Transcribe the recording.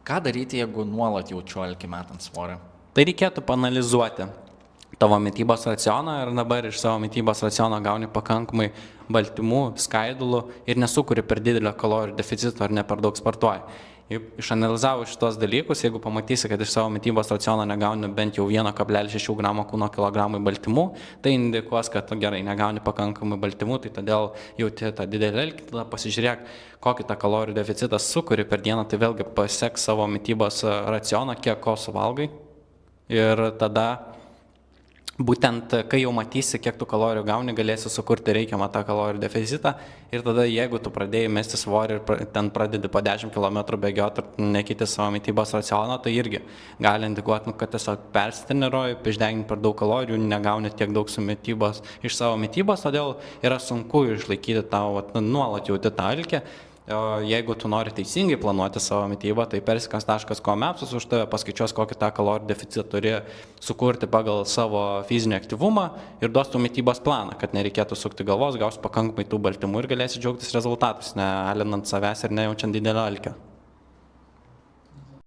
Ką daryti, jeigu nuolat jaučiu alkį metant svorį? Tai reikėtų paanalizuoti tavo mitybos racioną ir dabar iš savo mitybos raciono gauni pakankamai baltymų, skaidulų ir nesukuri per didelio kalorijų deficito ar ne per daug sportuoji. Išanalizavus šitos dalykus, jeigu pamatysi, kad iš savo mitybos raciono negauni bent jau 1,6 gramo kūno kilogramui baltymų, tai indikuos, kad gerai, negauni pakankamai baltymų, tai todėl jauti tą didelį alkį, tada pasižiūrėk, kokį tą kalorijų deficitą sukuri per dieną, tai vėlgi pasek savo mitybos racioną, kiek ko suvalgai ir tada būtent, kai jau matysi, kiek tu kalorijų gauni, galėsi sukurti reikiamą tą kalorijų deficitą ir tada, jeigu tu pradėjai mesti svorį ir ten pradedi po 10 km bėgioti ir nekeiti savo mitybos raciono, tai irgi gali indikuoti, kad tiesiog persitreniruoji, išdegini per daug kalorijų, negauni tiek daug iš savo mitybos, todėl yra sunku išlaikyti tavo nuolat jauti tą alkį. Jeigu tu nori teisingai planuoti savo mitybą, tai persikas.com appsus už tave paskaičiuos, kokį tą kalorijų deficitą turi sukurti pagal savo fizinį aktyvumą ir duos tu mitybos planą, kad nereikėtų sukti galvos, gaus pakankamai tų baltymų ir galėsi džiaugtis rezultatus, nealinant savęs ir nejaučiant didelio alkio.